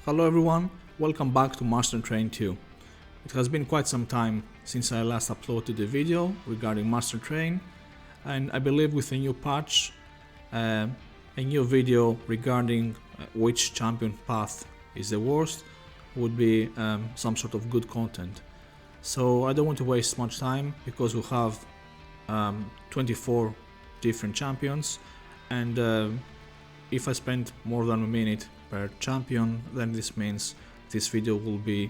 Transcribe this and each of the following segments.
Hello everyone, welcome back to Master Train 2. It has been quite some time since I last uploaded a video regarding Master Train, and I believe with a new patch, a new video regarding which champion path is the worst would be some sort of good content. So I don't want to waste much time because we have 24 different champions, and if I spend more than a minute per champion, then this means this video will be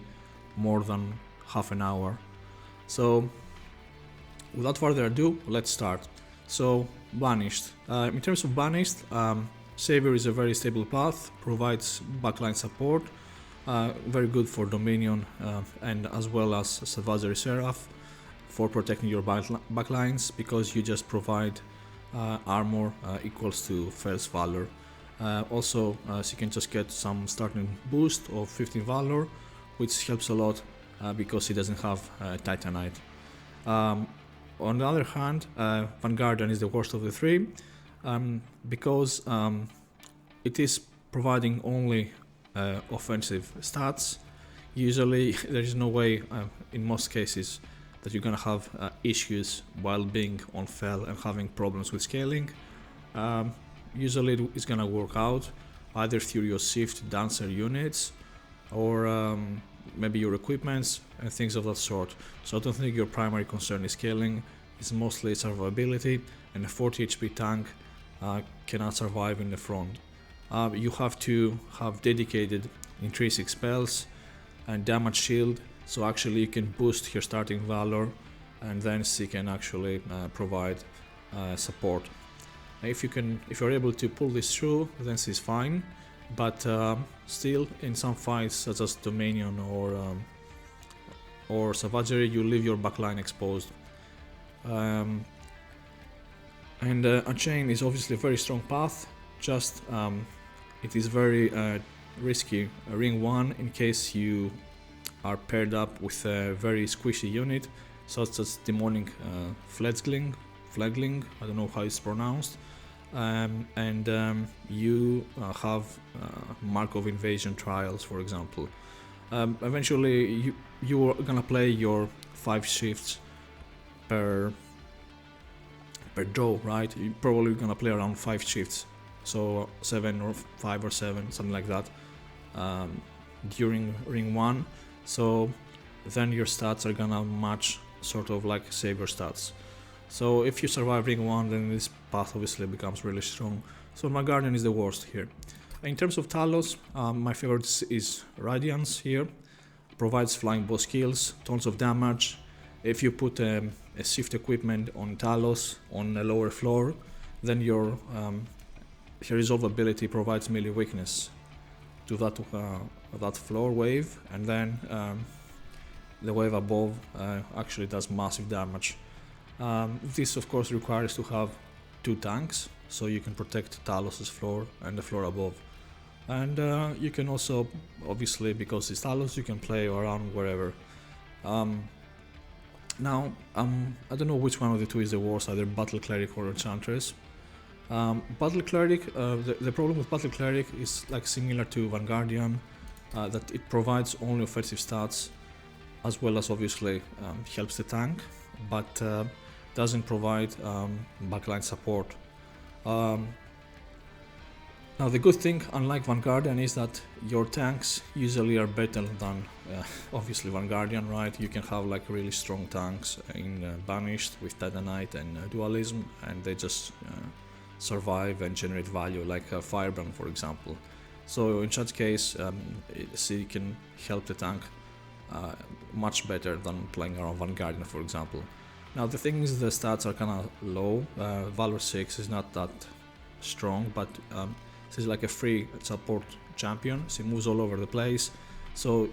more than half an hour. So without further ado, let's start. So Banished. In terms of Banished, Savior is a very stable path, provides backline support, very good for Dominion and as well as Savagery Seraph for protecting your backlines, because you just provide armor equals to first Valor. Also, so you can just get some starting boost of 15 Valor, which helps a lot because he doesn't have Titanite. On the other hand, Vanguardian is the worst of the three because it is providing only offensive stats. Usually there is no way, in most cases, that you're gonna have issues while being on Fel and having problems with scaling. Usually it's gonna work out either through your Shift Dancer units or maybe your equipments and things of that sort. So I don't think your primary concern is scaling, it's mostly survivability, and a 40 HP tank cannot survive in the front. You have to have dedicated intrinsic spells and damage shield, so actually you can boost your starting Valor and then she can actually provide support. If you're able to pull this through, then this is fine, but still in some fights such as Dominion or Savagery, you leave your backline exposed. And Unchained is obviously a very strong path, just it is very risky. Ring 1 in case you are paired up with a very squishy unit such as Demonic Fledgling, I don't know how it's pronounced, and you have Mark of Invasion trials, for example. Eventually you are gonna play your 5 shifts per draw, right? You're probably gonna play around 5 shifts, so 7 or 5 or 7, something like that, during Ring 1. So then your stats are gonna match sort of like Savior stats. So if you survive Ring 1, then this path obviously becomes really strong. So my Guardian is the worst here. In terms of Talos, my favorite is Radiance here. Provides flying bow skills, tons of damage. If you put a shift equipment on Talos on a lower floor, then your resolve ability provides melee weakness to that floor wave, and then the wave above actually does massive damage. This of course requires to have 2 tanks, so you can protect Talos' floor and the floor above. And you can also, obviously because it's Talos, you can play around wherever. Now, I don't know which one of the two is the worst, either Battle Cleric or Enchantress. Battle Cleric, the problem with Battle Cleric is like similar to Vanguardian, that it provides only offensive stats, as well as obviously helps the tank, but doesn't provide backline support. Now the good thing, unlike Vanguardian, is that your tanks usually are better than obviously Vanguardian, right? You can have like really strong tanks in Banished with Titanite and Dualism, and they just survive and generate value, like Firebrand, for example. So in such case, she can help the tank much better than playing around Vanguardian, for example. Now the thing is, the stats are kind of low. Valor 6 is not that strong, but she's like a free support champion. She moves all over the place, so,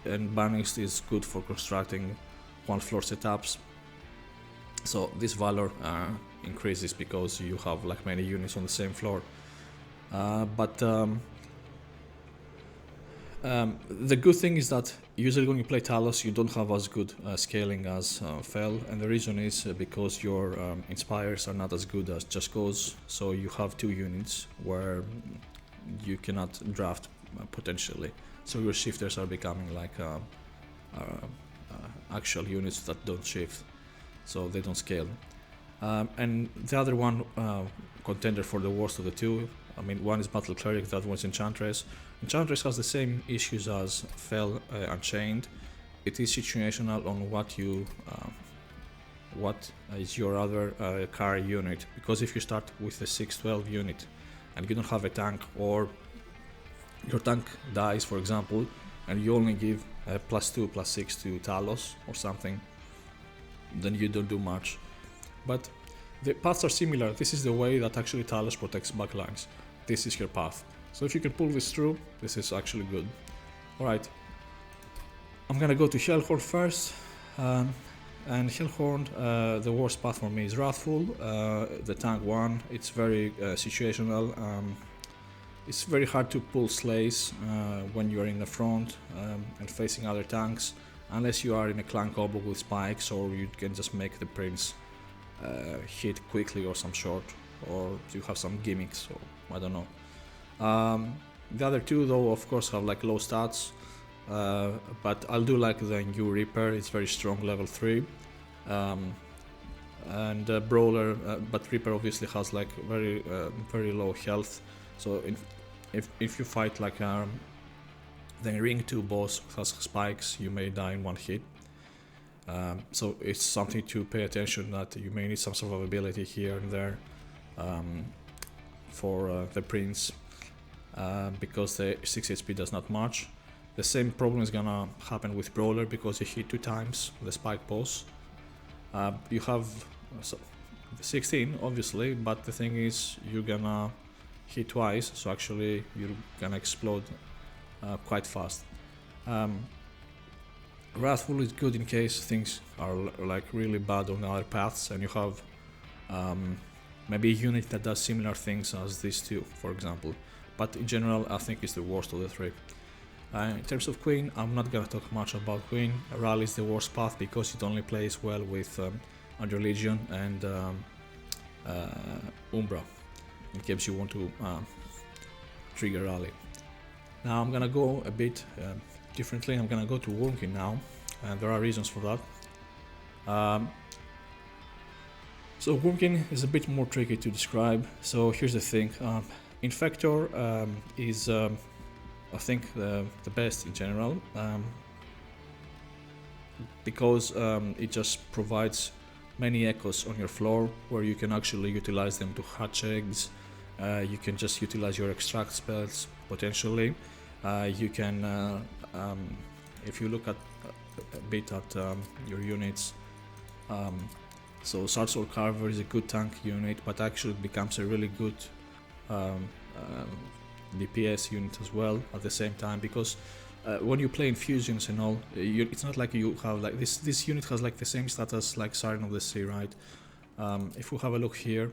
and Banished is good for constructing 1 floor setups. So this Valor increases because you have like many units on the same floor. The good thing is that usually when you play Talos, you don't have as good scaling as Fel, and the reason is because your Inspires are not as good as Just Cause, so you have 2 units where you cannot draft potentially. So your shifters are becoming like actual units that don't shift, so they don't scale. And the other one contender for the worst of the two, I mean, one is Battle Cleric, the other one is Enchantress. Enchantress has the same issues as Fel Unchained. It is situational on what is your other carry unit, because if you start with a 6-12 unit and you don't have a tank, or your tank dies, for example, and you only give +2, +6 to Talos or something, then you don't do much. But the paths are similar. This is the way that actually Talos protects backlines. This is her path. So if you can pull this through, this is actually good. Alright, I'm gonna go to Hellhorn first. And Hellhorn, the worst path for me is Wrathful, the tank one. It's very situational. It's very hard to pull slays when you are in the front and facing other tanks, unless you are in a clan combo with spikes, or you can just make the prince hit quickly or some short, or you have some gimmicks, or I don't know. The other two though, of course, have like low stats, but I'll do like the new Reaper. It's very strong, level 3, and Brawler, but Reaper obviously has like very low health. So if you fight like the Ring 2 boss who has spikes, you may die in one hit. So it's something to pay attention, that you may need some survivability here and there for the prince, because the 6 HP does not match. The same problem is gonna happen with Brawler, because you hit 2 times the spike boss. You have 16 obviously, but the thing is you're gonna hit twice, so actually you're gonna explode quite fast. Wrathful is good in case things are like really bad on other paths and you have maybe a unit that does similar things as these two, for example. But in general, I think it's the worst of the three. In terms of Queen, I'm not gonna talk much about Queen. Rally is the worst path because it only plays well with Under Legion and Umbra, in case you want to trigger Rally. Now I'm gonna go a bit differently. I'm gonna go to Wurmkin now, and there are reasons for that. So Wurmkin is a bit more tricky to describe. So here's the thing. Infector is I think the best in general, because it just provides many echoes on your floor where you can actually utilize them to hatch eggs. You can just utilize your extract spells potentially. You can, if you look at a bit at your units, so Sarsor Carver is a good tank unit, but actually becomes a really good DPS unit as well at the same time, because when you play infusions and all, it's not like you have like this unit has like the same status like Siren of the Sea, right? If we have a look here,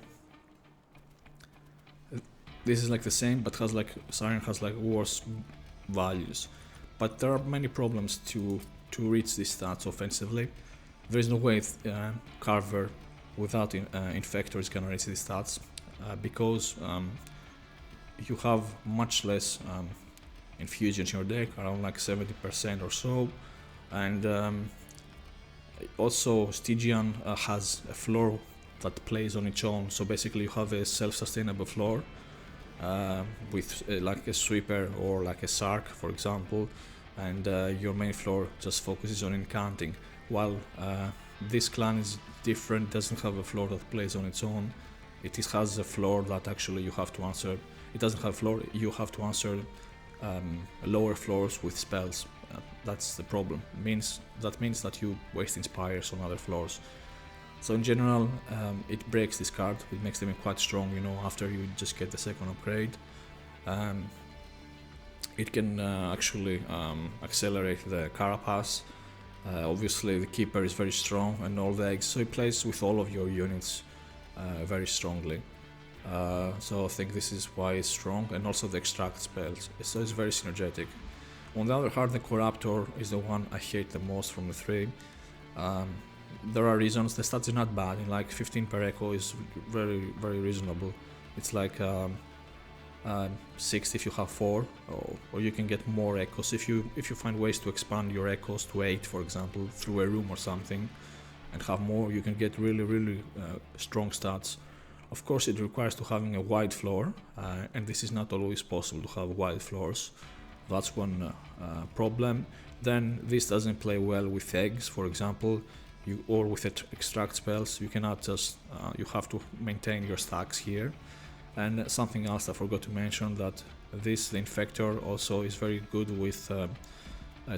this is like the same, but has like Siren has like worse values. But there are many problems to reach these stats offensively. There is no way Carver without Infector is gonna reach these stats, because you have much less infusions in your deck, around like 70% or so, and also Stygian has a floor that plays on its own. So basically you have a self-sustainable floor with like a sweeper or like a Sark, for example, and your main floor just focuses on incanting, while this clan is different, doesn't have a floor that plays on its own. It has a floor that actually you have to answer. It doesn't have floor, you have to answer lower floors with spells. That's the problem. That means that you waste inspires on other floors. So in general, it breaks this card. It makes them quite strong, you know, after you just get the second upgrade. It can actually accelerate the Carapace. Obviously the Keeper is very strong and all the eggs, so it plays with all of your units very strongly. So I think this is why it's strong, and also the extract spells, so it's very synergetic. On the other hand, the Corruptor is the one I hate the most from the three. There are reasons. The stats are not bad, like 15 per echo is very reasonable. It's like 6 if you have 4, or you can get more echoes if you find ways to expand your echoes to 8, for example, through a room or something, and have more. You can get really strong stats. Of course, it requires to having a wide floor, and this is not always possible to have wide floors. That's one problem. Then this doesn't play well with eggs, for example, or with extract spells. You cannot just you have to maintain your stacks here. And something else I forgot to mention, that the Infector also is very good with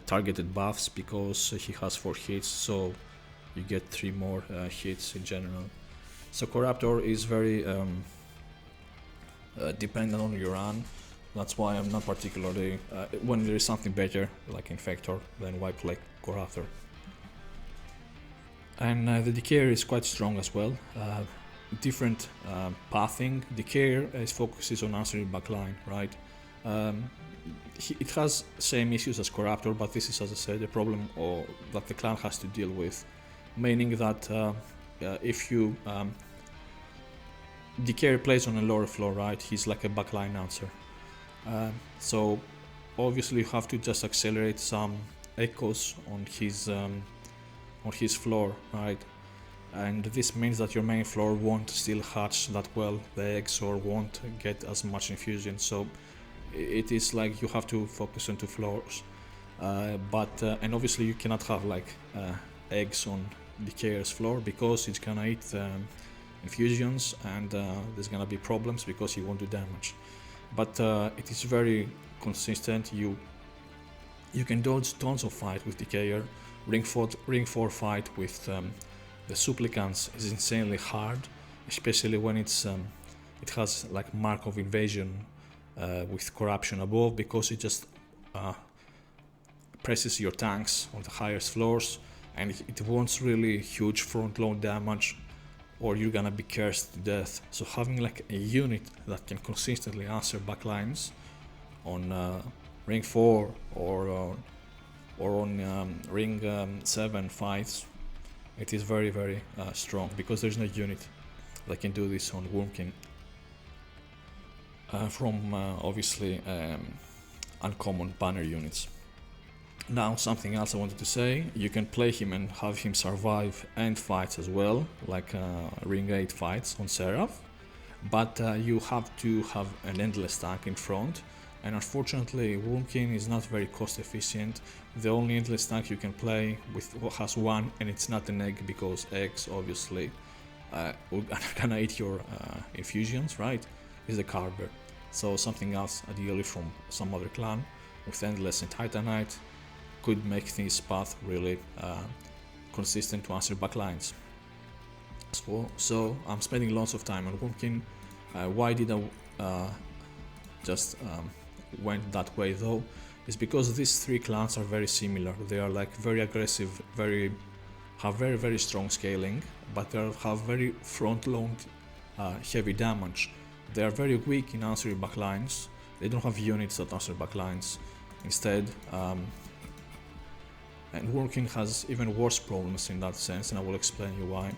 targeted buffs, because he has 4 hits, so you get 3 more hits in general. So Corruptor is very dependent on your run. That's why I'm not particularly, when there is something better like Infector, then why play Corruptor. And the Decayer is quite strong as well. Different pathing. Decayer focuses on answering backline, right? It has same issues as Corruptor, but this is, as I said, a problem that the clan has to deal with, meaning that if you Decayer plays on a lower floor, right? He's like a backline answer. So obviously you have to just accelerate some echoes on his floor, right? And this means that your main floor won't still hatch that well the eggs, or won't get as much infusion. So it is like you have to focus on 2 floors. And obviously you cannot have like eggs on Decayer's floor, because it's gonna eat infusions, and there's gonna be problems because he won't do damage. But it is very consistent. You can dodge tons of fight with Decayer. Ring 4 fight with the Supplicants is insanely hard, especially when it has like Mark of Invasion with Corruption above, because it just presses your tanks on the highest floors, and it wants really huge front load damage, or you're gonna be cursed to death. So having like a unit that can consistently answer backlines on ring 4 or on ring 7 fights, it is very strong, because there's no unit that can do this on Wurm King. From obviously uncommon banner units. Now, something else I wanted to say, you can play him and have him survive end fights as well, like ring 8 fights on Seraph, but you have to have an endless stack in front, and unfortunately Wurm King is not very cost efficient. The only endless stack you can play with has 1, and it's not an egg, because eggs obviously gonna eat your infusions, right? Is the Carver. So something else, ideally from some other clan, with endless and Titanite, could make this path really consistent to answer backlines. So I'm spending lots of time on Wurm King. Why did I just went that way though? Is because these 3 clans are very similar. They are like very aggressive, have very strong scaling, but they have very front-load heavy damage. They are very weak in answering backlines. They don't have units that answer backlines. Instead, and Wurm King has even worse problems in that sense, and I will explain you why.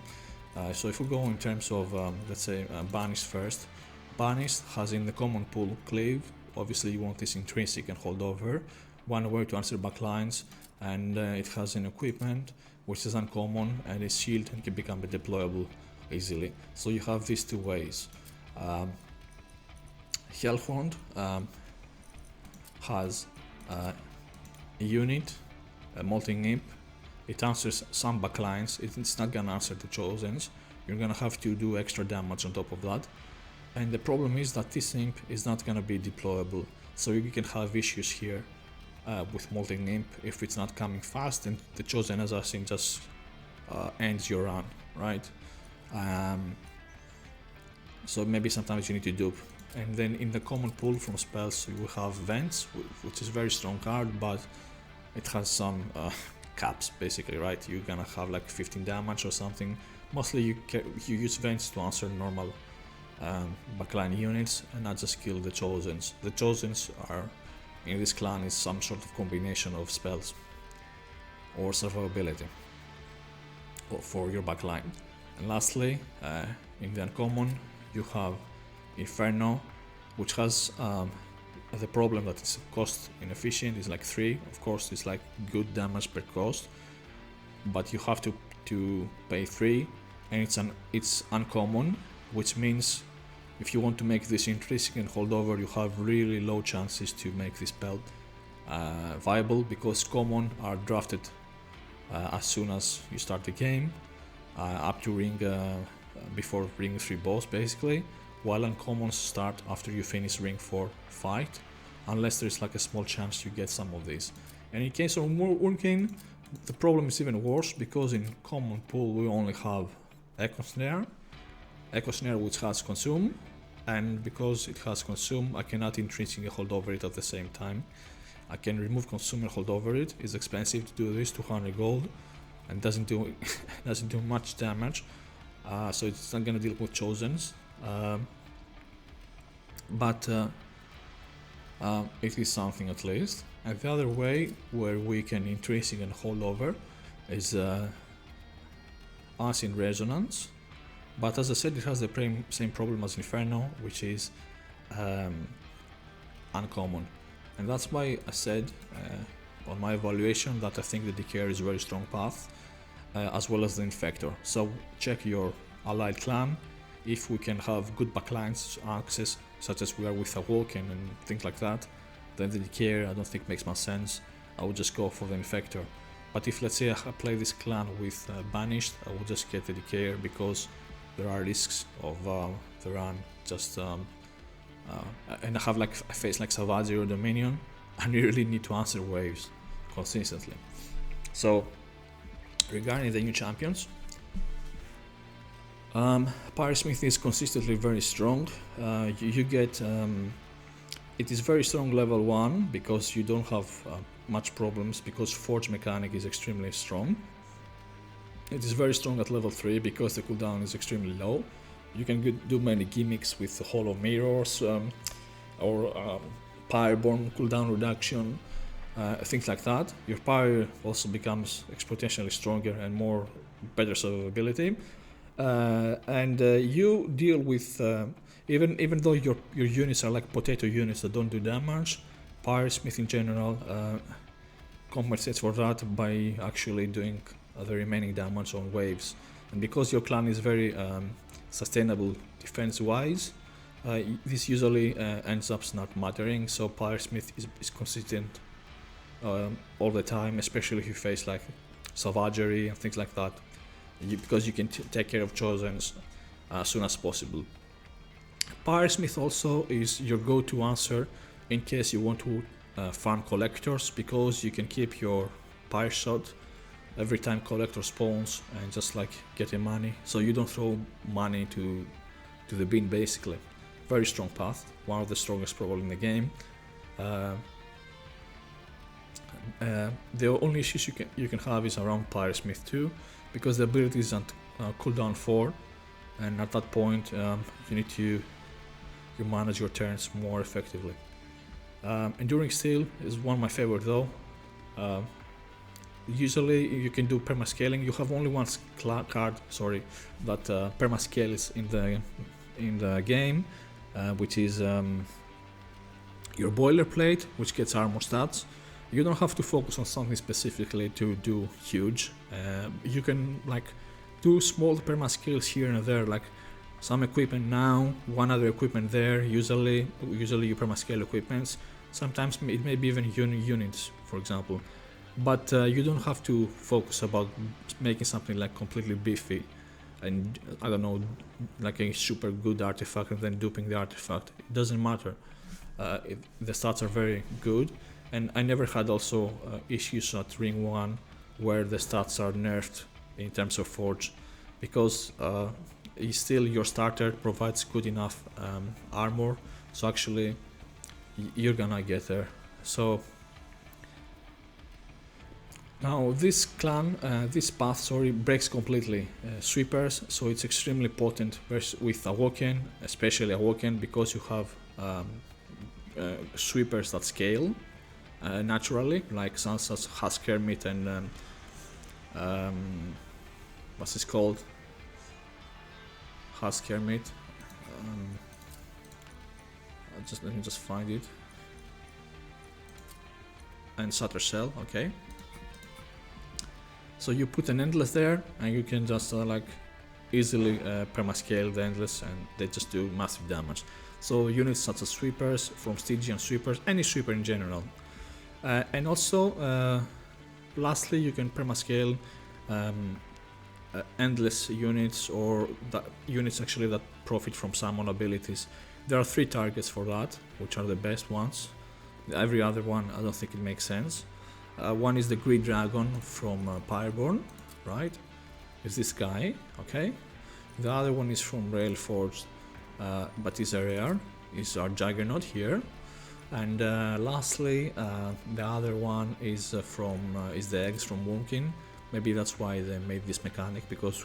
So if we go in terms of, let's say, Banished first. Banished has in the common pool Cleave. Obviously you want this intrinsic and holdover, 1 way to answer backlines, and it has an equipment which is uncommon, and a shield and can become deployable easily. So you have these 2 ways. Hellhound has a unit, a Molten Imp. It answers some backlines. It's not gonna answer the Chosens. You're gonna have to do extra damage on top of that. And the problem is that this Imp is not gonna be deployable. So you can have issues here with Molten Imp if it's not coming fast, and the Chosen Assassin just ends your run, right? So maybe sometimes you need to dupe. And then in the common pool from spells you have Vents, which is a very strong card, but it has some caps basically, right? You're gonna have like 15 damage or something. Mostly you use Vents to answer normal backline units and not just kill the Chosens. The Chosens are, in this clan, is some sort of combination of spells or survivability for your backline. And lastly, in the uncommon, you have Inferno, which has the problem that it's cost inefficient. It's like 3. Of course, it's like good damage per cost, but you have to pay 3, and it's uncommon, which means if you want to make this intrinsic and holdover, you have really low chances to make this belt viable, because common are drafted as soon as you start the game, up to ring before ring 3 boss basically, while uncommons start after you finish ring 4 fight, unless there's like a small chance you get some of these. And in case of Urkane, the problem is even worse, because in common pool we only have Echo Snare which has Consume, and because it has Consume I cannot intrinsic and hold over it at the same time. I can remove Consume and hold over it. It's expensive to do this, 200 gold, and doesn't do much damage, so it's not gonna deal with Chosens, but it is something at least. And the other way where we can intrinsic and hold over is us in Resonance, but as I said, it has the same problem as Inferno, which is uncommon. And that's why I said on my evaluation that I think the Decayer is a very strong path, as well as the Infector. So check your allied clan. If we can have good backlines access, such as we are with Awoken and things like that, then the Decayer I don't think makes much sense. I would just go for the Infector. But if, let's say, I play this clan with Banished, I will just get the Decayer, because there are risks of the run just and I have like a face like Savagery or Dominion, and you really need to answer waves consistently. So regarding the new champions, Pyrosmith is consistently very strong. You get it is very strong level 1 because you don't have much problems, because Forge mechanic is extremely strong. It is very strong at level 3 because the cooldown is extremely low. You can do many gimmicks with hollow mirrors or Pyreborn cooldown reduction, things like that. Your Pyre also becomes exponentially stronger and more better survivability. And you deal with even though your units are like potato units that don't do damage, Pyrosmith in general compensates for that by actually doing the remaining damage on waves. And because your clan is very sustainable defense wise, this usually ends up not mattering. So Pyrosmith is consistent all the time, especially if you face like Savagery and things like that, because you can take care of Chosens as soon as possible. Pyrosmith also is your go-to answer in case you want to farm collectors, because you can keep your Pyre shot every time collector spawns and just like getting money, so you don't throw money to the bin basically. Very strong path, one of the strongest probably in the game. The only issues you can have is around Pyrosmith 2, because the ability is on cooldown 4, and at that point you need to manage your turns more effectively. Enduring Steel is one of my favorite though. Usually you can do permascaling. You have only one card, that permascales in the game, which is your Boilerplate, which gets armor stats. You don't have to focus on something specifically to do huge. You can like do small permascales here and there, like some equipment now, one other equipment there. Usually you permascale equipments. Sometimes it may be even units, for example. But you don't have to focus about making something like completely beefy and, I don't know, like a super good artifact and then duping the artifact. It doesn't matter. The stats are very good, and I never had also issues at Ring 1 where the stats are nerfed in terms of Forge, because still your starter provides good enough armor, so actually you're gonna get there. So now this path breaks completely sweepers, so it's extremely potent with Awoken, especially Awoken, because you have sweepers that scale naturally, like Sansa's Husk Hermit and what's this called? Husk Hermit. let me just find it. And Sutter Cell, okay. So you put an Endless there, and you can just like easily permascale the Endless, and they just do massive damage. So units such as Sweepers, from Stygian Sweepers, any Sweeper in general. And also, lastly, you can permascale Endless units, or units actually that profit from summon abilities. There are 3 targets for that, which are the best ones. Every other one, I don't think it makes sense. One is the Greed Dragon from Pyreborn, right? It's this guy, okay? The other one is from Railforged, but is a rare. Is our Juggernaut here. And lastly, the other one is is the eggs from Wurmkin. Maybe that's why they made this mechanic, because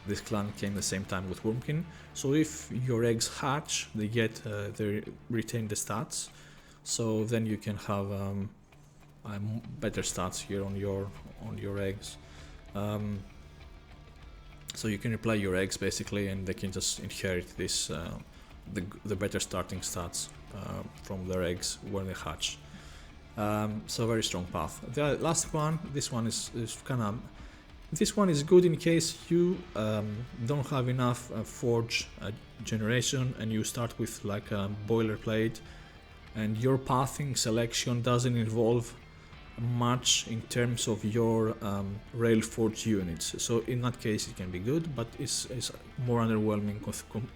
this clan came the same time with Wurmkin. So if your eggs hatch, they retain the stats. So then you can have better stats here on your eggs. So you can reply your eggs basically, and they can just inherit this the better starting stats from their eggs when they hatch. So very strong path. The last one, this one is kind of. This one is good in case you don't have enough forge generation, and you start with like a boilerplate, and your pathing selection doesn't involve much in terms of your Railforged units. So in that case it can be good, but it's more underwhelming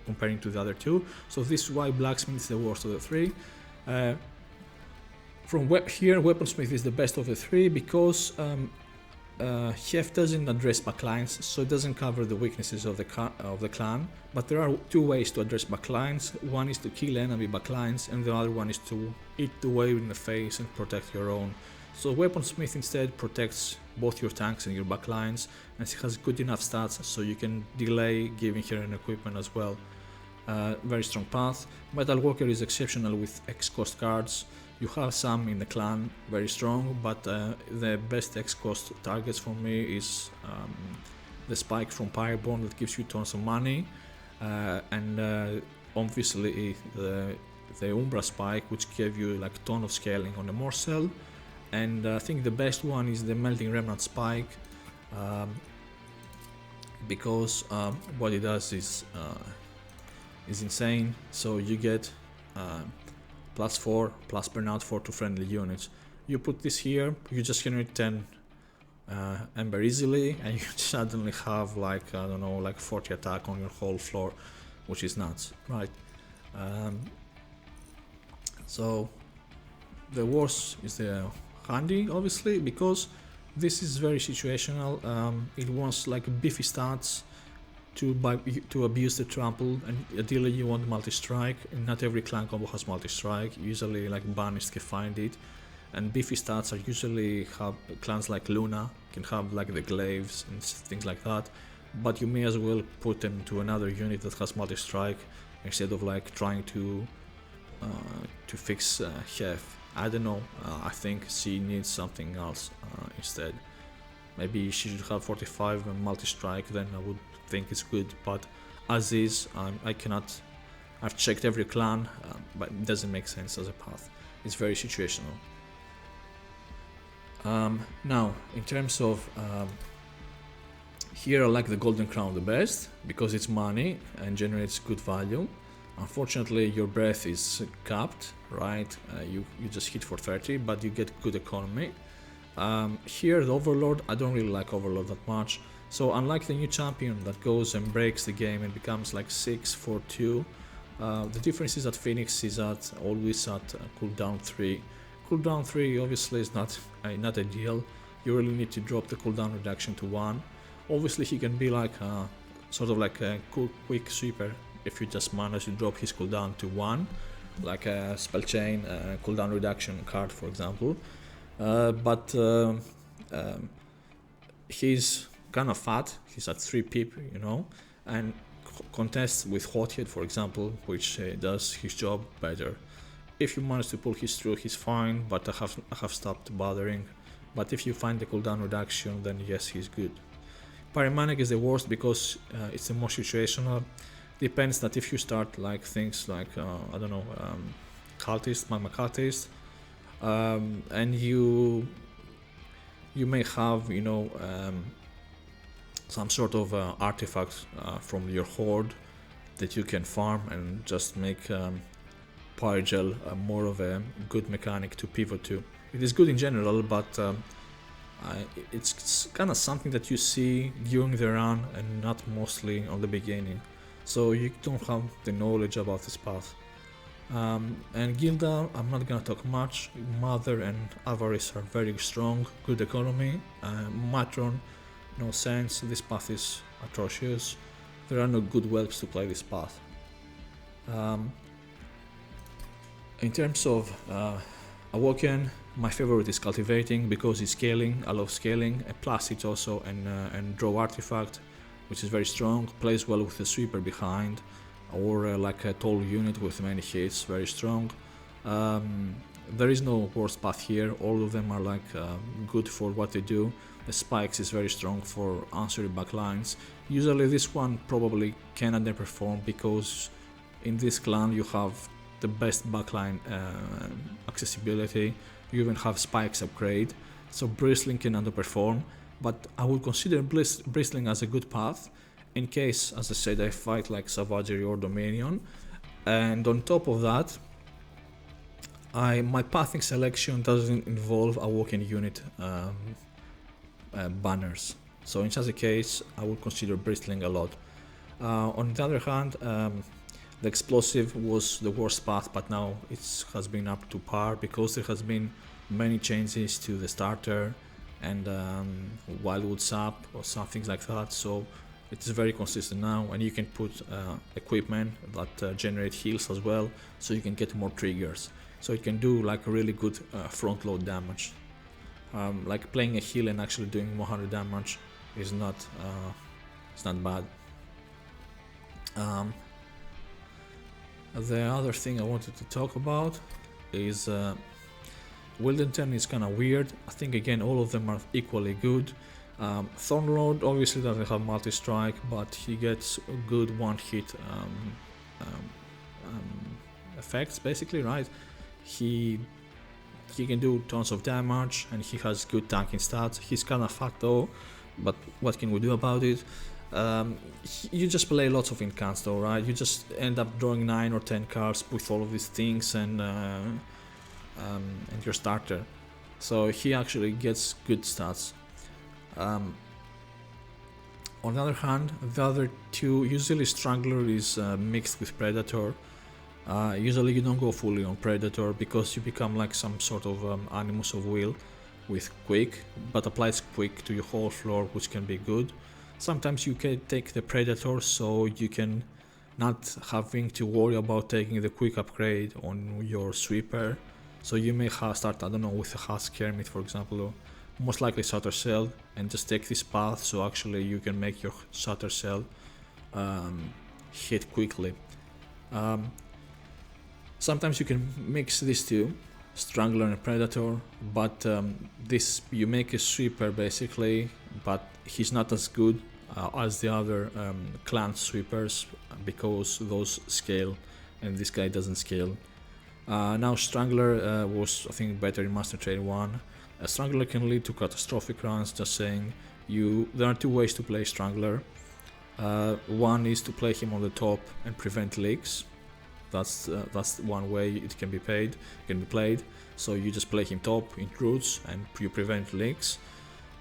comparing to the other 2. So this is why Blacksmith is the worst of the 3. From here, Weaponsmith is the best of the 3 because Hef doesn't address backlines, so it doesn't cover the weaknesses of the clan. But there are 2 ways to address backlines. One is to kill enemy backlines, and the other one is to eat the wave in the face and protect your own. So Weaponsmith instead protects both your tanks and your backlines, and she has good enough stats so you can delay giving her an equipment as well. Very strong path. Metalworker is exceptional with X-cost cards. You have some in the clan, very strong, but the best X-cost targets for me is the Spike from Pyreborn that gives you tons of money, and obviously the Umbra Spike, which gave you like a ton of scaling on the Morsel. And I think the best one is the Melting Remnant Spike, because what it does is insane. So you get +4 plus burnout 4 to friendly units. You put this here, you just generate 10 Ember easily, and you suddenly have like, I don't know, like 40 attack on your whole floor, which is nuts, right? So the worst is the Handy, obviously, because this is very situational. It wants like beefy stats to abuse the trample, and ideally you want multi-strike, and not every clan combo has multi-strike. Usually like Banished can find it, and beefy stats are usually have clans like Luna can have like the glaives and things like that, but you may as well put them to another unit that has multi-strike instead of like trying to fix Hef. I don't know, I think she needs something else instead. Maybe she should have 45 and multi-strike, then I would think it's good, but as is, I cannot. I've checked every clan, but it doesn't make sense as a path. It's very situational. Now, in terms of here, I like the Golden Crown the best because it's money and generates good value. Unfortunately, your breath is capped, right? You just hit for 30, but you get good economy. Here, the Overlord, I don't really like Overlord that much. So unlike the new champion that goes and breaks the game and becomes like 6 for 2, the difference is that Phoenix is always at cooldown 3. Cooldown 3 obviously is not ideal. You really need to drop the cooldown reduction to 1. Obviously he can be like sort of like a quick sweeper if you just manage to drop his cooldown to 1, like a spell chain cooldown reduction card, for example. But he's kind of fat, he's at 3 pip, you know, and contests with Hothead, for example, which does his job better. If you manage to pull his through, he's fine, but I have stopped bothering. But if you find the cooldown reduction, then yes, he's good. Pyromanic is the worst because it's the most situational. Depends that if you start like things like I don't know, cultist, magma cultist, and you may have, you know, some sort of artifact from your horde that you can farm and just make Pyrogel more of a good mechanic to pivot to. It is good in general, but it's kind of something that you see during the run and not mostly on the beginning, so you don't have the knowledge about this path. And Gilda, I'm not gonna talk much. Mother and Avarice are very strong, good economy. Matron, no sense, this path is atrocious. There are no good whelps to play this path. In terms of Awoken, my favorite is Cultivating because it's scaling, I love scaling, plus it's also an draw artifact, which is very strong, plays well with the sweeper behind, or like a tall unit with many hits, very strong. There is no worst path here, all of them are like good for what they do. The spikes is very strong for answering backlines. Usually this one probably can underperform because in this clan you have the best backline accessibility, you even have spikes upgrade, so Bristling can underperform, but I would consider Bristling as a good path in case, as I said, I fight like Savagery or Dominion. And on top of that, my pathing selection doesn't involve Awoken unit banners, so in such a case I would consider Bristling a lot. On the other hand, the Explosive was the worst path, but now it has been up to par because there has been many changes to the starter and Wildwood Sap or some things like that, so it is very consistent now, and you can put equipment that generate heals as well, so you can get more triggers, so it can do like a really good front load damage. Like playing a heal and actually doing 100 damage is not it's not bad. The other thing I wanted to talk about is Wildenton is kind of weird. I think again all of them are equally good. Thornlord obviously doesn't have multi-strike, but he gets good one-hit effects basically, right? He can do tons of damage and he has good tanking stats. He's kind of fucked though, but what can we do about it? You just play lots of incants though, right? You just end up drawing 9 or 10 cards with all of these things and your starter. So he actually gets good stats. On the other hand, the other two, usually Strangler is mixed with Predator. Usually you don't go fully on Predator because you become like some sort of Animus of Will with Quick, but applies Quick to your whole floor, which can be good. Sometimes you can take the Predator, so you can not having to worry about taking the Quick upgrade on your Sweeper. So you may start, I don't know, with a Husk Hermit for example, or most likely Shatter Cell, and just take this path, so actually you can make your Shatter Cell hit quickly. Sometimes you can mix these two, Strangler and Predator, but this you make a Sweeper basically, but he's not as good as the other clan Sweepers because those scale and this guy doesn't scale. Now Strangler was I think better in Master Trade 1. Strangler can lead to catastrophic runs, just saying. There are two ways to play Strangler. One is to play him on the top and prevent leaks. That's one way it can be played. So you just play him top in roots and you prevent leaks.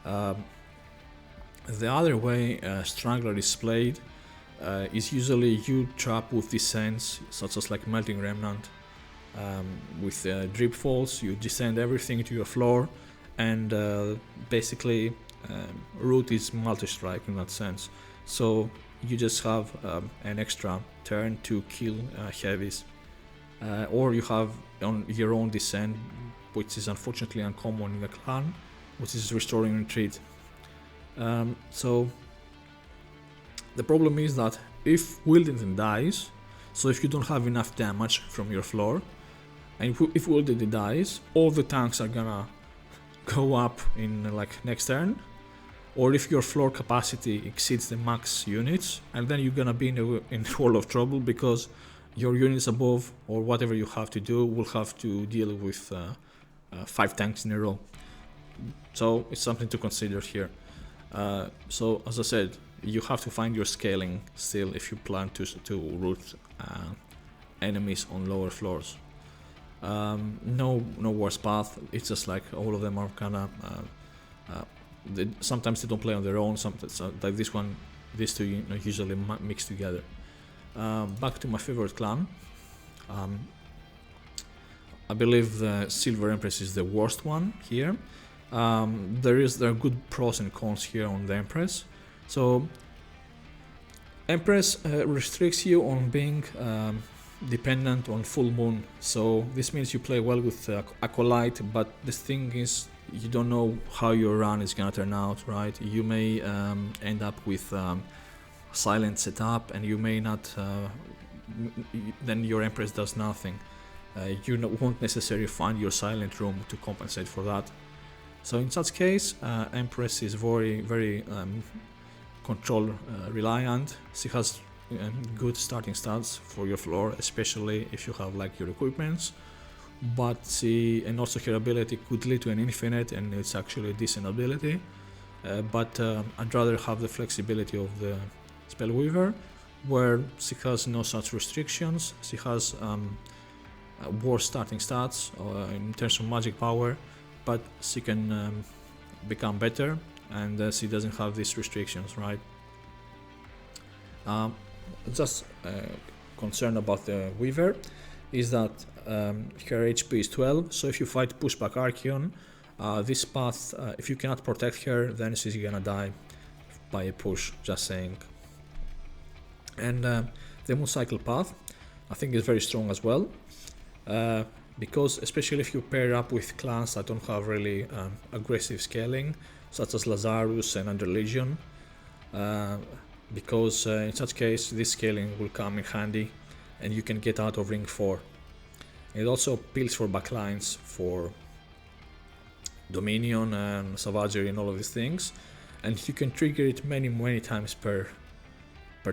The other way Strangler is played is usually you trap with descents, such as like Melting Remnant. With drip falls, you descend everything to your floor, and basically root is multi-strike in that sense. So you just have an extra turn to kill heavies, or you have on your own descent, which is unfortunately uncommon in the clan, which is restoring retreat. So the problem is that if Wildenton dies, so if you don't have enough damage from your floor, and if Wildenton dies, all the tanks are gonna go up in like next turn, or if your floor capacity exceeds the max units, and then you're gonna be in a world of trouble because your units above or whatever you have to do will have to deal with 5 tanks in a row. So it's something to consider here. So as I said, you have to find your scaling still if you plan to route enemies on lower floors. No worse path. It's just like all of them are kind of sometimes they don't play on their own. Sometimes like this one, these two usually mix together. Back to my favorite clan. I believe the Silver Empress is the worst one here. There are good pros and cons here on the Empress. So Empress restricts you on being dependent on full moon. So this means you play well with Acolyte, but the thing is you don't know how your run is gonna turn out, right? You may end up with silent setup, and you may not. Then your Empress does nothing. You won't necessarily find your silent room to compensate for that. So in such case, Empress is very control reliant. She has good starting stats for your floor, especially if you have like your equipments. But and also her ability could lead to an infinite, and it's actually a decent ability. But I'd rather have the flexibility of the Spellweaver, where she has no such restrictions. She has worse starting stats in terms of magic power, but she can become better, and she doesn't have these restrictions, right? Just concerned about the Weaver is that her HP is 12, so if you fight Pushback Archeon, this path, if you cannot protect her, then she's gonna die by a push, just saying. And the Moon Cycle path, I think, is very strong as well, because especially if you pair up with clans that don't have really aggressive scaling, such as Lazarus and Under Legion, because in such case this scaling will come in handy and you can get out of ring 4. It also appeals for backlines for Dominion and Savagery and all of these things, and you can trigger it many times per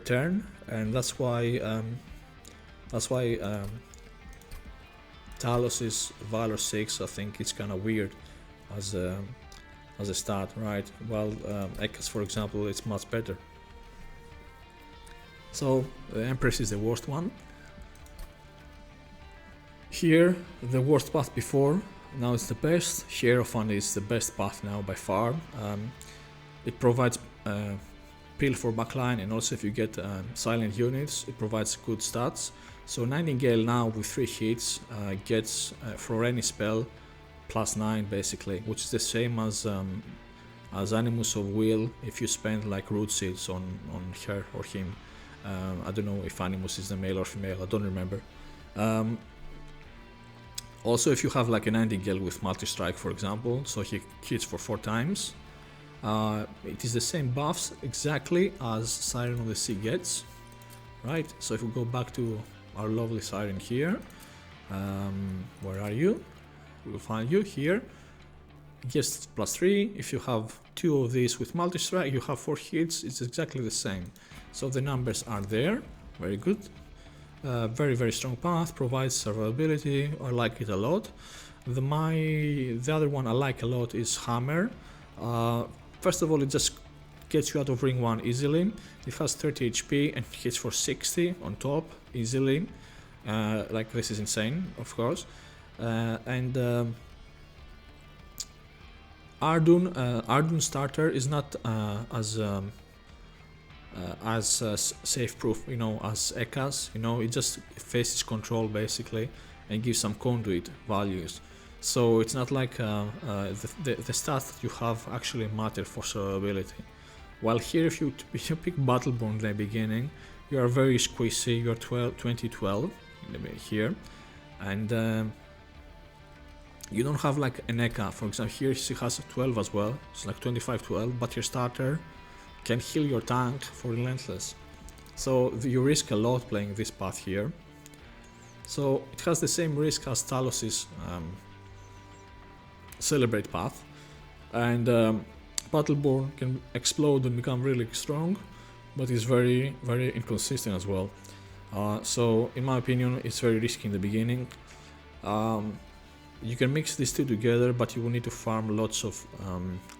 turn, and that's why Talos's Valor 6, I think it's kind of weird as a stat, right? Well, Ekkas, for example, it's much better. So the Empress is the worst one. Here, the worst path before, now it's the best. Hierophant is the best path now by far. It provides peel for backline, and also if you get silent units, it provides good stats. So Nightingale now with 3 hits gets for any spell +9 basically, which is the same as Animus of Will if you spend like root seeds on her or him. I don't know if Animus is the male or female, I don't remember. Also, if you have like a Nightingale with multi-strike, for example, so he hits for 4 times, it is the same buffs exactly as Siren of the Sea gets, right? So if we go back to our lovely Siren here, where are you? We'll find you here. Yes, +3. If you have 2 of these with multi-strike, you have 4 hits, it's exactly the same. So the numbers are there, very good. Very strong path, provides survivability, I like it a lot. The other one I like a lot is Hammer. First of all, it just gets you out of ring 1 easily. It has 30 HP and hits for 60 on top easily. Like, this is insane, of course. Ardun starter is not as safe proof, you know, as Ekkas. You know, it just faces control basically and gives some conduit values. So it's not like the stats that you have actually matter for survivability. While here, if you pick Battleborn in the beginning, you are very squishy. You are 2012 here, and you don't have like an Eka. For example, here she has 12 as well. It's like 25-12, but your starter can heal your tank for Relentless. So you risk a lot playing this path here. So it has the same risk as Talos's Celebrate path, and Battleborn can explode and become really strong, but is very inconsistent as well. So in my opinion, it's very risky in the beginning. You can mix these two together, but you will need to farm lots of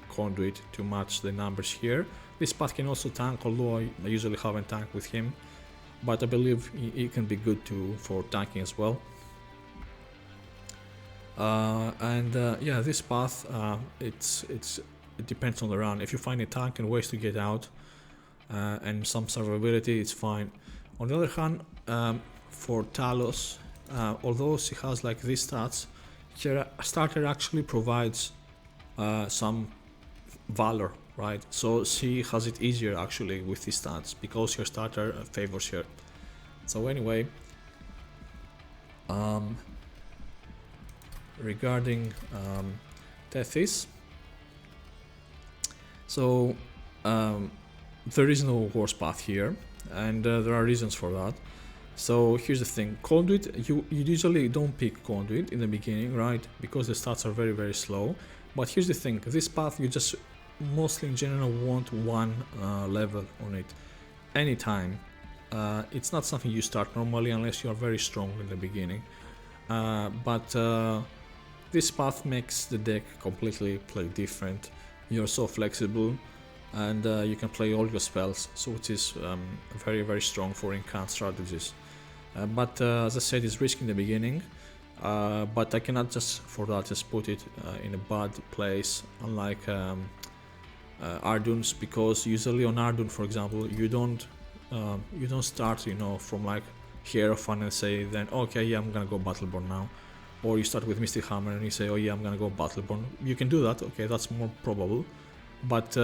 conduit to match the numbers here. This path can also tank, although I usually haven't tanked with him, but I believe it can be good for tanking as well. Yeah, this path, it depends on the run. If you find a tank and ways to get out and some survivability, it's fine. On the other hand, for Talos, although she has like these stats, her starter actually provides some valor, right? So she has it easier actually with these stats because her starter favors her. So anyway, regarding Tethys, so there is no worse path here, and there are reasons for that. So here's the thing, Conduit, you usually don't pick Conduit in the beginning, right? Because the stats are very, very slow. But here's the thing, this path you just mostly in general want one level on it anytime. It's not something you start normally unless you are very strong in the beginning. But this path makes the deck completely play different. You're so flexible, and you can play all your spells, so it is very, very strong for incant strategies. But as I said, it's risky in the beginning, but I cannot just for that just put it in a bad place, unlike Arduns, because usually on Ardun, for example, you don't start, you know, from like Hierophant and say then okay, yeah, I'm gonna go Battleborn now, or you start with Mystic Hammer and you say, oh yeah, I'm gonna go Battleborn. You can do that, okay, that's more probable, but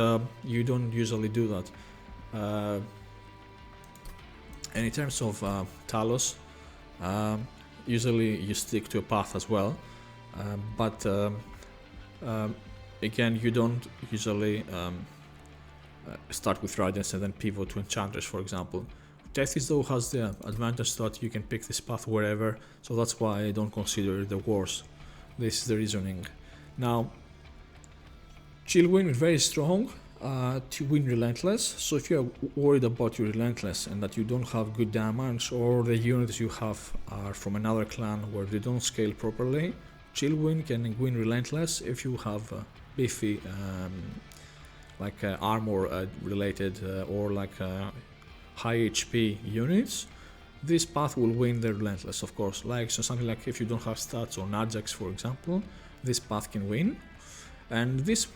you don't usually do that. And in terms of Talos, usually you stick to a path as well, but again, you don't usually start with Radiance and then pivot to Enchantress, for example. Tethys though has the advantage that you can pick this path wherever, so that's why I don't consider it the worst. This is the reasoning. Now, Chillwind is very strong to win Relentless, so if you're worried about your Relentless and that you don't have good damage, or the units you have are from another clan where they don't scale properly, Chillwind can win Relentless if you have beefy like armor related or like high HP units. This path will win the Relentless, of course. Like so something like if you don't have stats on Ajax, for example, this path can win. And this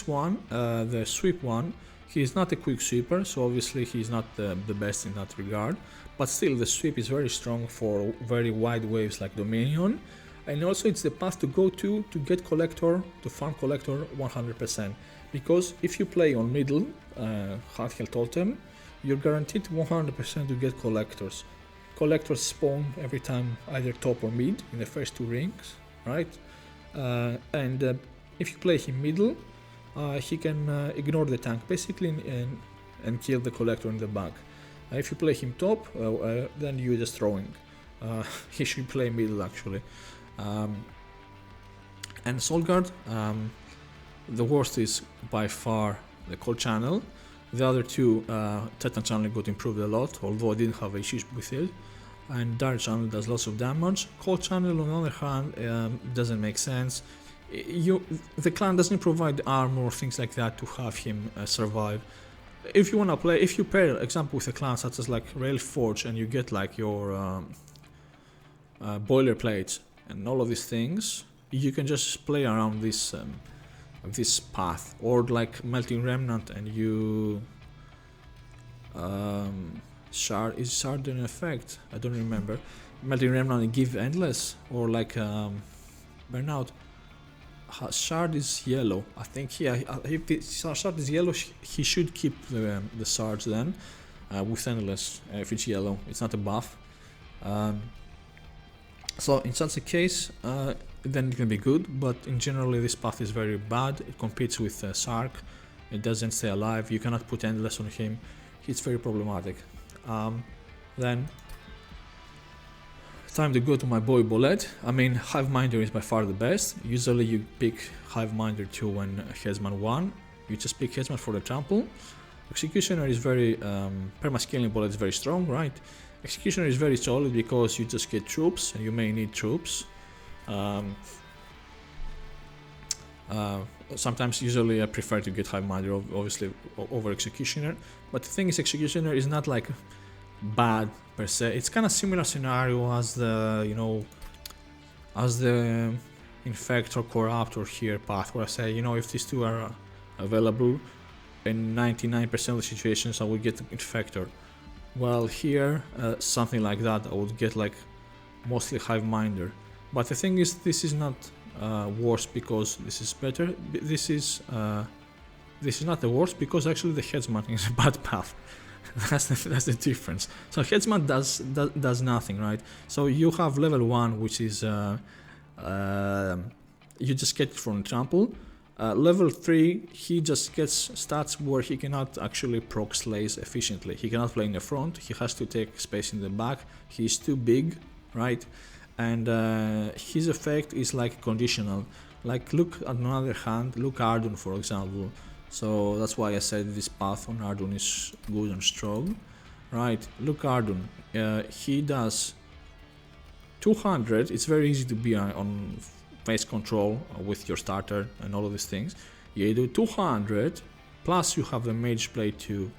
one, the sweep one, he is not a quick sweeper, so obviously he's not the best in that regard, but still the sweep is very strong for very wide waves like Dominion, and also it's the path to go to get Collector, to farm Collector 100%, because if you play on middle, Hardhell Totem, you're guaranteed 100% to get Collectors. Collectors spawn every time either top or mid in the first two rings, right? And if you play him middle, he can ignore the tank basically and kill the Collector in the back. If you play him top, then you're just throwing. He should play middle actually. And Solgard, the worst is by far the Cold Channel. The other two, Titan Channel got improved a lot, although I didn't have issues with it. And Dark Channel does lots of damage. Cold Channel, on the other hand, doesn't make sense. The clan doesn't provide armor or things like that to have him survive. If you wanna play, if you pair example with a clan such as like Railforged and you get like your boilerplates and all of these things, you can just play around this this path, or like Melting Remnant and you shard in effect, I don't remember. Melting Remnant and give Endless, or like Burnout. Shard is yellow, I think. Yeah, if Shard is yellow, he should keep the shards then with Endless. If it's yellow, it's not a buff. So in such a case, then it can be good, but in generally this path is very bad. It competes with Sark, it doesn't stay alive, you cannot put Endless on him, it's very problematic. Then time to go to my boy Bullet. I mean, Hiveminder is by far the best. Usually you pick Hiveminder 2 when Headsman 1, you just pick Headsman for the trample. Executioner is very, permascaling Bullet is very strong, right? Executioner is very solid because you just get troops and you may need troops. Sometimes, usually I prefer to get Hiveminder obviously over Executioner, but the thing is, Executioner is not like bad per se. It's kind of similar scenario as the, you know, as the Infector Corruptor here path, where I say, you know, if these two are available in 99% of the situations I would get Infector. Well, here something like that I would get like mostly Hiveminder. But the thing is, this is not worse because this is better. This is not the worst because actually the Headsman is a bad path. that's the difference. So Headsman does nothing, right? So you have level 1, which is you just get it from trample. Level 3, he just gets stats where he cannot actually proc slays efficiently. He cannot play in the front, he has to take space in the back, he's too big, right? And his effect is like conditional. Like, look at another hand, look Ardun for example. So that's why I said this path on Ardun is good and strong, right? Look Ardun, he does 200, it's very easy to be on face control with your starter and all of these things. You do 200, plus you have the Mage Blade 2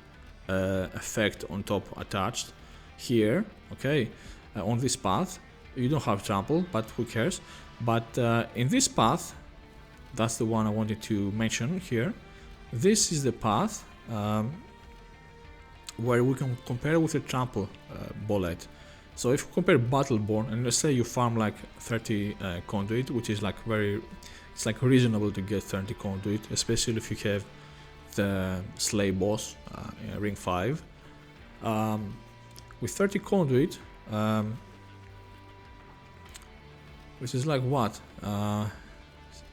effect on top attached here, okay, on this path. You don't have trample, but who cares? But in this path, that's the one I wanted to mention here. This is the path where we can compare with a trample bullet. So if you compare Battleborn, and let's say you farm like 30 conduit, which is like it's like reasonable to get 30 conduit, especially if you have the Slay boss in Ring 5. With 30 conduit, which is like what?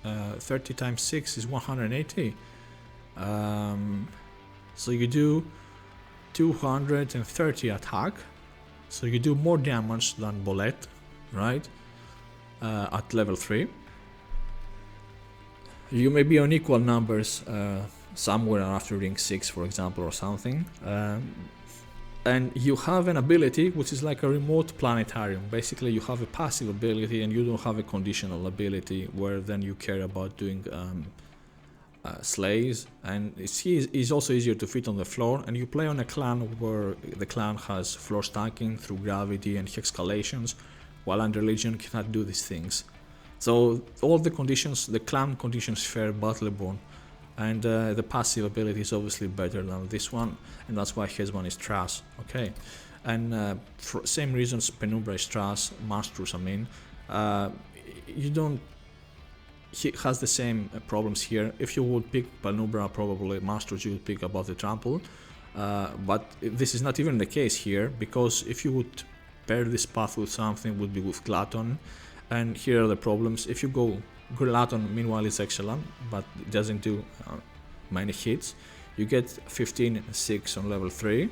30 times 6 is 180. So you do 230 attack. So you do more damage than Bullet, right? At level 3. You may be on equal numbers somewhere after ring 6, for example, or something. And you have an ability which is like a remote planetarium. Basically, you have a passive ability and you don't have a conditional ability where then you care about doing slays, and it's also easier to fit on the floor. And you play on a clan where the clan has floor stacking through gravity and hexcalations, while Under Legion cannot do these things. So all the conditions, the clan conditions fare Battleborn, and the passive ability is obviously better than this one, and that's why Headsman is trash, okay? And for same reasons Penumbra is trash, Monstrous, I mean, you don't. He has the same problems here. If you would pick Penumbra, probably Monstrous you would pick above the trample, but this is not even the case here, because if you would pair this path with something, would be with Glutton, and here are the problems. If you go Glutton, meanwhile it's excellent, but it doesn't do many hits. You get 15 and 6 on level 3,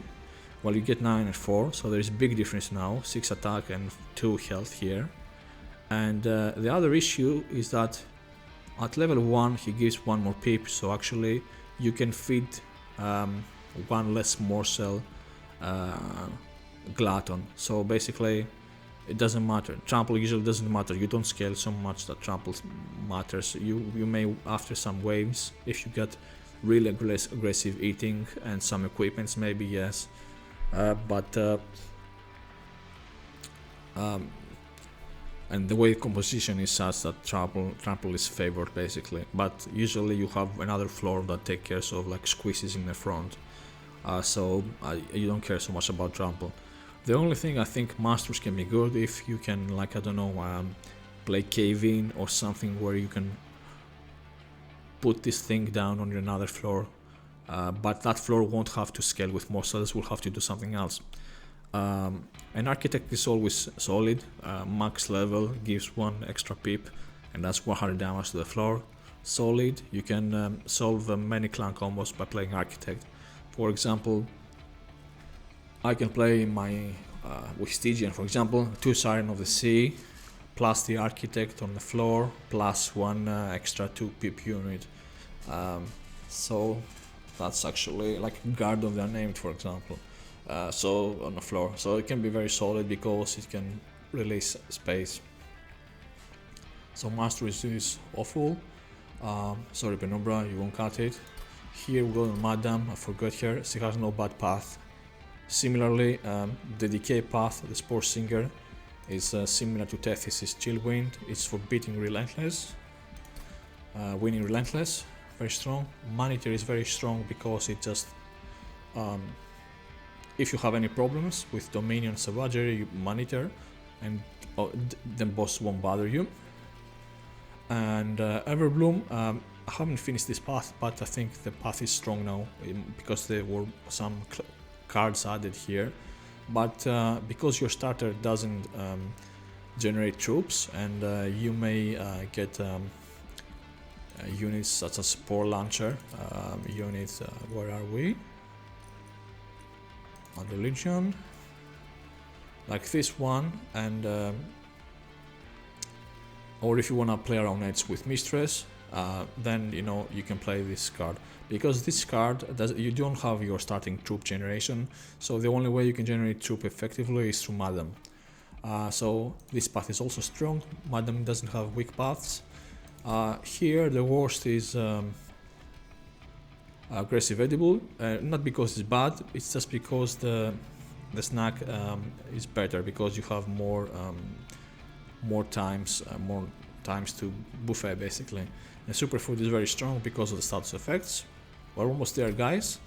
while you get 9 and 4, so there is a big difference now, 6 attack and 2 health here. And the other issue is that at level 1 he gives 1 more pip, so actually you can feed 1 less morsel Glutton. So basically it doesn't matter. Trample usually doesn't matter. You don't scale so much that trample matters. You may, after some waves, if you get really aggressive eating and some equipments, maybe yes, and the way composition is such that trample is favored basically. But usually you have another floor that take care of like squeezes in the front, so you don't care so much about trample. The only thing I think Masters can be good if you can, like, I don't know, play Cave In or something where you can put this thing down on another floor, but that floor won't have to scale with morsels, will have to do something else. An Architect is always solid, max level, gives 1 extra pip, and that's 100 damage to the floor. Solid, you can solve many clan combos by playing Architect. For example, I can play my with Stygian, for example, 2 Siren of the Sea, plus the Architect on the floor, plus 1 extra 2 pip unit. So that's actually like Guard of the Unnamed, for example. so on the floor. So it can be very solid because it can release space. So Master is awful. Sorry Penumbra, you won't cut it. Here we go on Madam, I forgot her, she has no bad path. Similarly, the decay path, the Spore Singer, is similar to Tethys' Chillwind. It's for beating Relentless, winning Relentless, very strong. Monitor is very strong because it just, if you have any problems with Dominion Savagery, you monitor and then boss won't bother you. And Everbloom, I haven't finished this path, but I think the path is strong now because there were some cards added here. But because your starter doesn't generate troops, and you may get units such as Spore Launcher, units, where are we? Under Legion, like this one, and or if you want to play around edge with Mistress, then you know you can play this card, because this card you don't have your starting troop generation, so the only way you can generate troop effectively is through Madam. So this path is also strong. Madam doesn't have weak paths. Here the worst is aggressive edible, not because it's bad, it's just because the snack is better, because you have more times to buffet basically. And superfood is very strong because of the status effects. We're almost there, guys.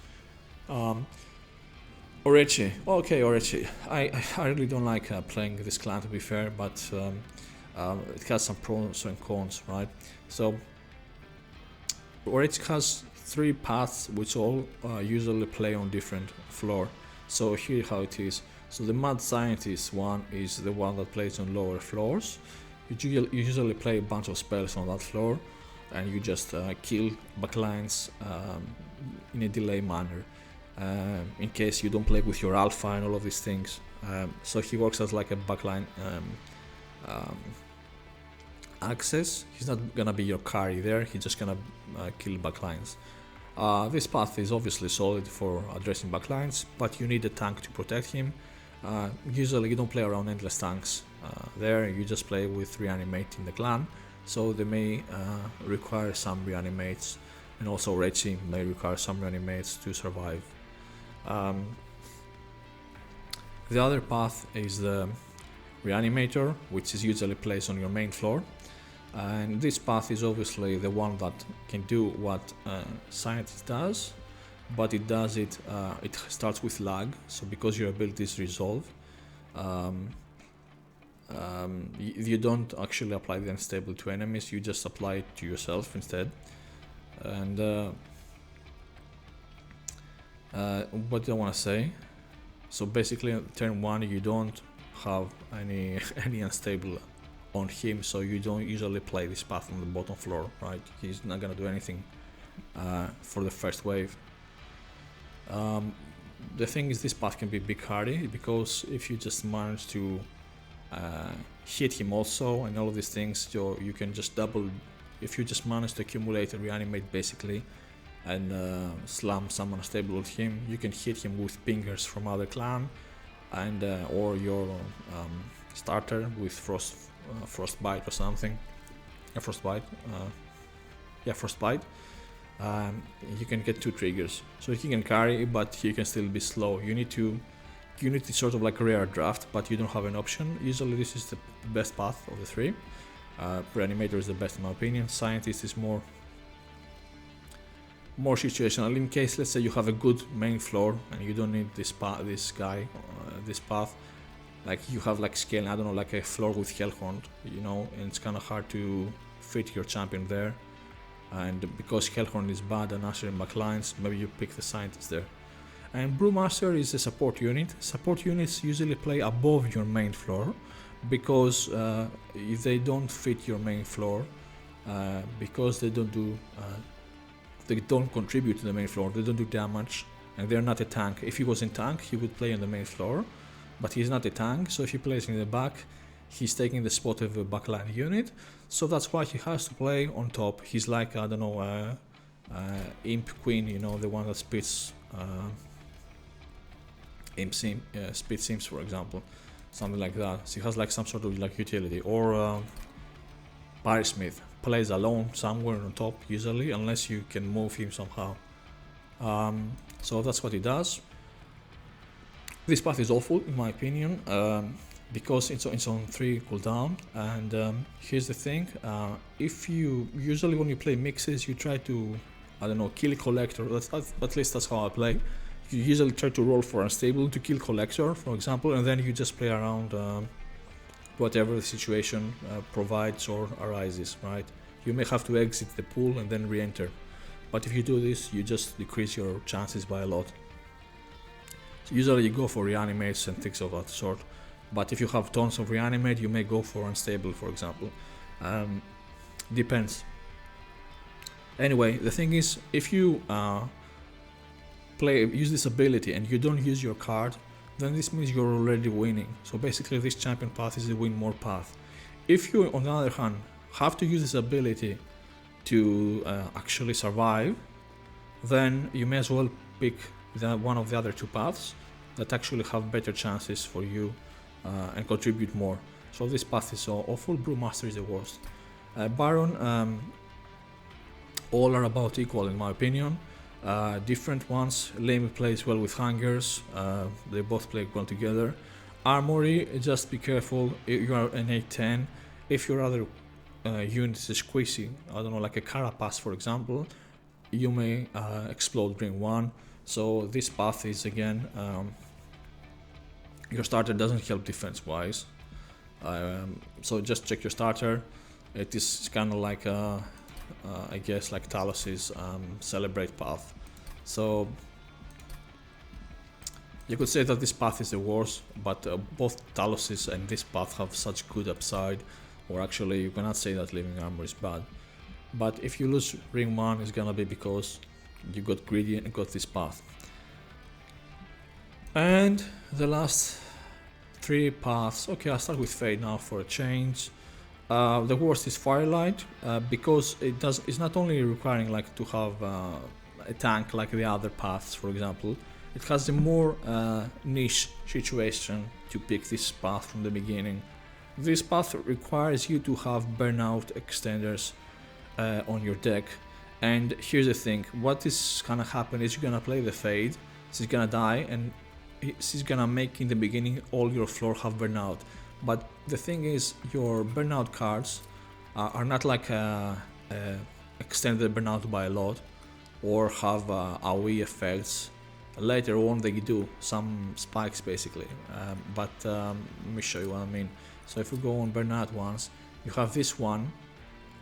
Orechi, okay, Orechi. I really don't like playing this clan, to be fair, but it has some pros and cons, right? So Orechi has 3 paths which all usually play on different floor. So here how it is. So the Mad Scientist one is the one that plays on lower floors. You usually play a bunch of spells on that floor, and you just kill backlines in a delay manner, in case you don't play with your alpha and all of these things. So he works as like a backline access. He's not gonna be your carry there, he's just gonna kill backlines. This path is obviously solid for addressing backlines, but you need a tank to protect him. Usually you don't play around endless tanks there, you just play with reanimate in the clan, so they may require some reanimates, and also Rechi may require some reanimates to survive. The other path is the Reanimator, which is usually placed on your main floor, and this path is obviously the one that can do what Scientist does, but it does it, it starts with lag, so because your ability is resolve, you don't actually apply the unstable to enemies, you just apply it to yourself instead. And what do I want to say? So basically turn 1 you don't have any unstable on him, so you don't usually play this path on the bottom floor, right? He's not gonna do anything for the first wave. The thing is, this path can be big hardy, because if you just manage to hit him also and all of these things, you can just double. If you just manage to accumulate and reanimate basically, and slam someone stable with him, you can hit him with pingers from other clan, and or your starter with frostbite or something. Frostbite. You can get 2 triggers, so he can carry, but he can still be slow. You need to sort of like a rare draft, but you don't have an option. Usually this is the best path of the 3. Reanimator is the best in my opinion. Scientist is more situational, in case let's say you have a good main floor and you don't need this path, like you have like scale, I don't know, like a floor with Hellhorn, you know, and it's kind of hard to fit your champion there, and because Hellhorn is bad and ushering backlines, maybe you pick the Scientist there. And Brewmaster is a support unit. Support units usually play above your main floor, because if they don't fit your main floor, because they don't contribute to the main floor, they don't do damage, and they're not a tank. If he was in tank, he would play on the main floor, but he's not a tank, so if he plays in the back, he's taking the spot of a backline unit, so that's why he has to play on top. He's like, I don't know, Imp Queen, you know, the one that spits speed sims, for example, something like that. So it has like some sort of like utility. Or Smith plays alone somewhere on top usually, unless you can move him somehow. So that's what it does. This path is awful in my opinion, because it's on 3 cooldown, and here's the thing, if you usually when you play mixes you try to, I don't know, kill collector. At least that's how I play. You usually try to roll for unstable to kill collector, for example, and then you just play around whatever the situation provides or arises, right? You may have to exit the pool and then re-enter, but if you do this you just decrease your chances by a lot. So usually you go for reanimates and things of that sort, but if you have tons of reanimate you may go for unstable, for example. Depends. Anyway, the thing is, if you use this ability and you don't use your card, then this means you're already winning. So basically this champion path is the win more path. If you, on the other hand, have to use this ability to actually survive, then you may as well pick one of the other 2 paths that actually have better chances for you and contribute more. So this path is so awful. Brewmaster is the worst. Baron, all are about equal in my opinion. Different ones. Lame plays well with hangers, they both play well together. Armory, just be careful, you are an 8-10. If your other unit is squeezy, I don't know, like a Carapace for example, you may explode ring 1. So this path is again, your starter doesn't help defense wise, so just check your starter. It is kind of like I guess like Talos's celebrate path. So you could say that this path is the worst, but both Talos's and this path have such good upside, or actually you cannot say that Living Armor is bad. But if you lose ring 1, it's gonna be because you got greedy and got this path. And the last 3 paths, okay, I'll start with Fade now for a change. The worst is Firelight, because it's not only requiring like to have a tank like the other paths, for example. It has a more niche situation to pick this path from the beginning. This path requires you to have burnout extenders on your deck, and here's the thing, what is gonna happen is you're gonna play the Fade, she's gonna die, and she's gonna make in the beginning all your floor have burnout. But the thing is, your burnout cards are not like extended burnout by a lot, or have AoE effects. Later on they do some spikes basically, but let me show you what I mean. So if we go on burnout ones, you have this one,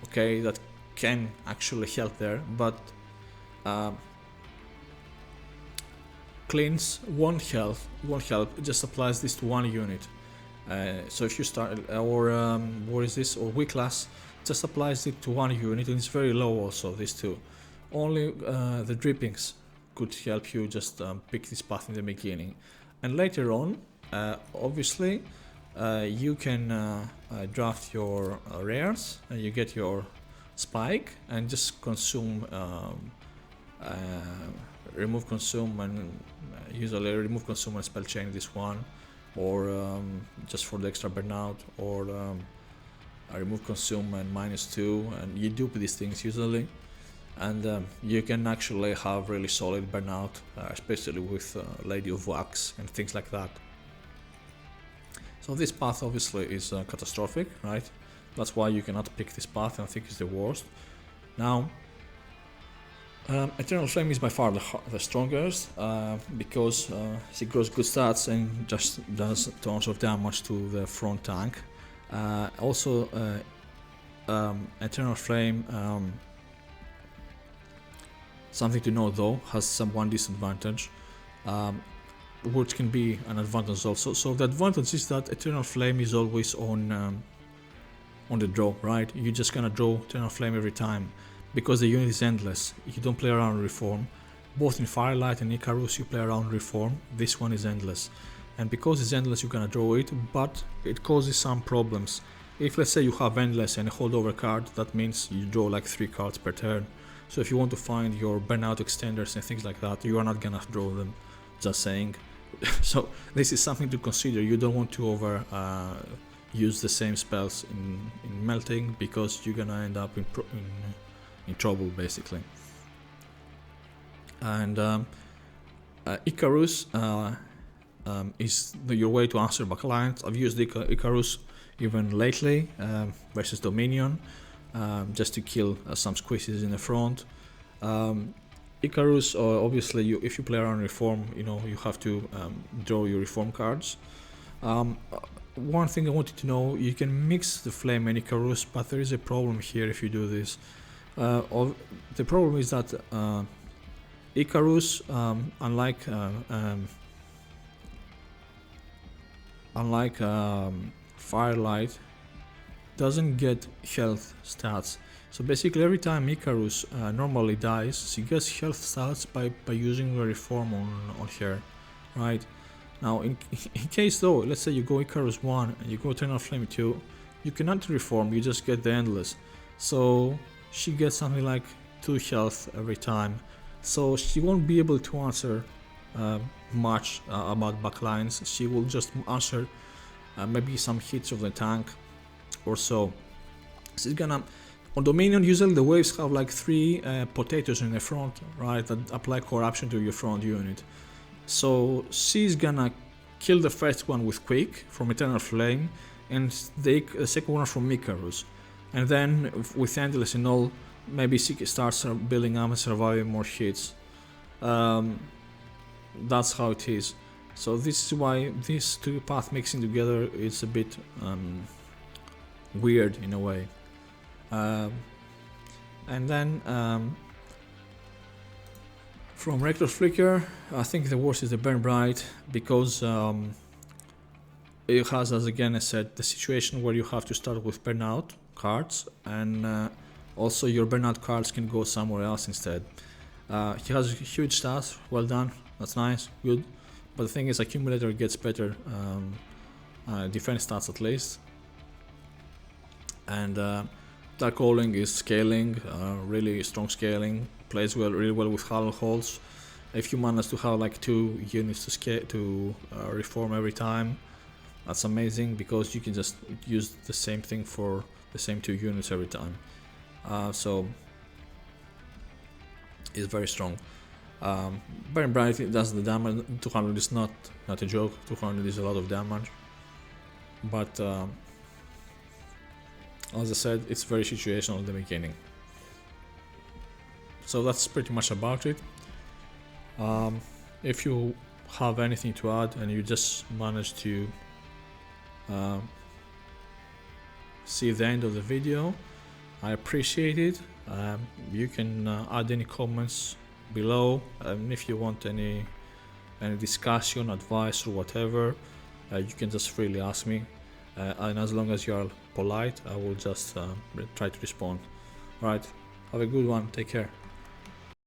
okay, that can actually help there, but cleanse won't help, it just applies this to 1 unit. So if you start, or what is this, or weak class, just applies it to 1 unit, and it's very low also, these 2. Only the drippings could help you just pick this path in the beginning. And later on, obviously, you can draft your rares, and you get your spike, and just consume, remove consume, and usually remove consume and spell chain this one, or just for the extra burnout, or remove consume and -2, and you dupe these things usually, and you can actually have really solid burnout, especially with Lady of Wax and things like that. So this path obviously is catastrophic, right? That's why you cannot pick this path, and I think it's the worst. Now, Eternal Flame is by far the strongest, because she grows good stats and just does tons of damage to the front tank. Also, Eternal Flame, something to know though, has one disadvantage, which can be an advantage also. So the advantage is that Eternal Flame is always on the draw, right? You're just gonna draw Eternal Flame every time, because the unit is endless. You don't play around Reform. Both in Firelight and Icarus you play around Reform. This one is endless, and because it's endless you're gonna draw it, but it causes some problems. If let's say you have endless and a holdover card, that means you draw like 3 cards per turn. So if you want to find your burnout extenders and things like that, you are not gonna draw them, just saying. So this is something to consider. You don't want to over use the same spells in melting, because you're gonna end up in trouble basically. And Icarus is your way to answer backlines. I've used Icarus even lately versus Dominion, just to kill some squeezes in the front. Icarus, obviously, if you play around Reform, you have to draw your Reform cards. One thing I wanted to know, you can mix the Flame and Icarus, but there is a problem here if you do this. The problem is that Icarus, unlike Firelight, doesn't get health stats. So basically every time Icarus normally dies, she gets health stats by using the Reform on her, right? Now in case though, let's say you go Icarus 1 and you go Eternal Flame 2, you cannot Reform, you just get the Endless. So she gets something like 2 health every time. So she won't be able to answer much about backlines. She will just answer maybe some hits of the tank or so. She's gonna, on Dominion usually the waves have like 3 potatoes in the front, right, that apply corruption to your front unit. So she's gonna kill the first one with Quick from Eternal Flame, and the second one from Icarus. And then with Endless and all, maybe she starts building up and surviving more hits. That's how it is. So this is why these two paths mixing together is a bit weird in a way. And then from Reckless Flicker, I think the worst is the Burn Bright, because it has, as again I said, the situation where you have to start with Burnout cards, and also your Burnout cards can go somewhere else instead. He has huge stats, well done, that's nice, good. But the thing is, Accumulator gets better defense stats at least. And Dark Calling is scaling, really strong scaling, plays really well with Hollow Holes. If you manage to have like 2 units to scale to Reform every time, that's amazing, because you can just use the same thing for the same 2 units every time. So it's very strong. Burn Bright does the damage. 200 is not a joke. 200 is a lot of damage, but as I said, it's very situational at the beginning. So that's pretty much about it. If you have anything to add and you just managed to see the end of the video, I appreciate it. You can add any comments below, if you want any discussion, advice or whatever, you can just freely ask me, and as long as you are polite, I will just try to respond. Alright, have a good one, take care.